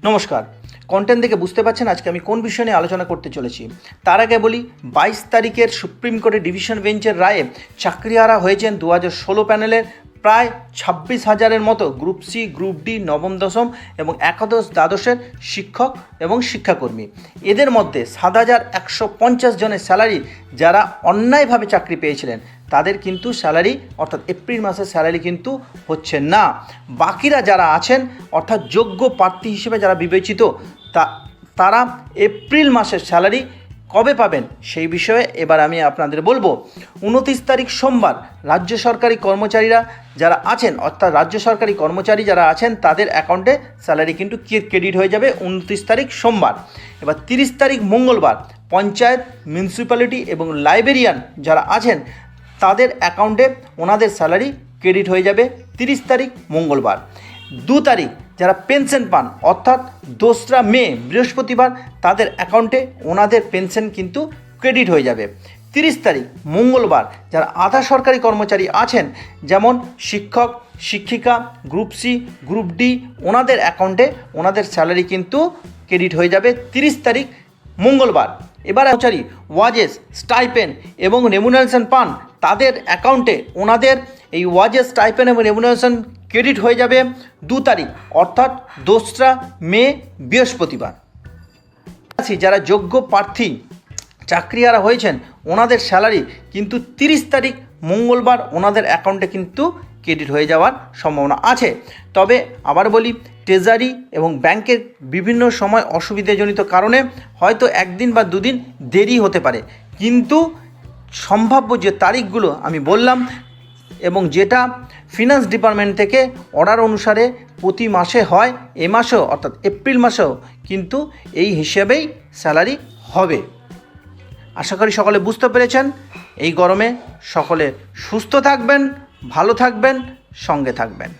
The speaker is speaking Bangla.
নমস্কার। কন্টেন্ট দেখে বুঝতে পারছেন আজকে আমি কোন বিষয় নিয়ে আলোচনা করতে চলেছি। তার আগে বলি, 22 তারিখের সুপ্রিম কোর্টের ডিভিশন বেঞ্চের রায়ে চাকরিহারা হয়েছেন 2016 প্যানেলের প্রায় 26,000-এর মতো গ্রুপ সি, গ্রুপ ডি, নবম দশম এবং একাদশ দ্বাদশের শিক্ষক এবং শিক্ষাকর্মী। এদের মধ্যে 7,150 জনের স্যালারি যারা অন্যায়ভাবে চাকরি পেয়েছিলেন তাদের কিন্তু স্যালারি অর্থাৎ এপ্রিল মাসের স্যালারি কিন্তু হচ্ছে না। বাকিরা যারা আছেন অর্থাৎ যোগ্য প্রার্থী হিসেবে যারা বিবেচিত তারা এপ্রিল মাসের স্যালারি কবে পাবেন সেই বিষয়ে এবার আমি আপনাদের বলবো। 29 তারিখ সোমবার রাজ্য সরকারি কর্মচারীরা যারা আছেন অর্থাৎ রাজ্য সরকারি কর্মচারী যারা আছেন তাদের অ্যাকাউন্টে স্যালারি কিন্তু ক্রেডিট হয়ে যাবে 29 তারিখ সোমবার। এবার 30 তারিখ মঙ্গলবার পঞ্চায়েত, মিউনিসিপ্যালিটি এবং লাইব্রেরিয়ান যারা আছেন তাদের অ্যাকাউন্টে ওনাদের স্যালারি ক্রেডিট হয়ে যাবে 30 তারিখ মঙ্গলবার। 2 তারিখ যারা পেনশন পান অর্থাৎ 2রা মে বৃহস্পতিবার তাদের অ্যাকাউন্টে ওনাদের পেনশন কিন্তু ক্রেডিট হয়ে যাবে। 30 তারিখ মঙ্গলবার যারা আধা সরকারি কর্মচারী আছেন যেমন শিক্ষক, শিক্ষিকা, গ্রুপ সি, গ্রুপ ডি ওনাদের অ্যাকাউন্টে ওনাদের স্যালারি কিন্তু ক্রেডিট হয়ে যাবে 30 তারিখ মঙ্গলবার। এবার কর্মচারী ওয়াজেস, স্টাইপেন্ড এবং রেমুনারেশন পান তাদের অ্যাকাউন্টে ওনাদের এই ওয়াজেস, স্টাইপেন্ড এবং রেমুনারেশন ক্রেডিট হয়ে যাবে 2 তারিখ অর্থাৎ 2রা মে বৃহস্পতিবার। যারা যোগ্য প্রার্থী চাকরিহারা হয়েছেন ওনাদের স্যালারি কিন্তু 30 তারিখ মঙ্গলবার ওনাদের অ্যাকাউন্টে কিন্তু ক্রেডিট হয়ে যাওয়ার সম্ভাবনা আছে। তবে আবার বলি, ট্রেজারি এবং ব্যাংকের বিভিন্ন সময় অসুবিধাজনিত কারণে হয়তো 1 দিন বা 2 দিন দেরি হতে পারে, কিন্তু সম্ভাব্য যে তারিখগুলো আমি বললাম এবং যেটা ফিনান্স ডিপার্টমেন্ট থেকে অর্ডার অনুসারে প্রতি মাসে হয়, এ মাসেও অর্থাৎ এপ্রিল মাসেও কিন্তু এই হিসেবেই স্যালারি হবে। আশা করি সকলে বুঝতে পেরেছেন। এই গরমে সকলে সুস্থ থাকবেন, ভালো থাকবেন, সঙ্গে থাকবেন।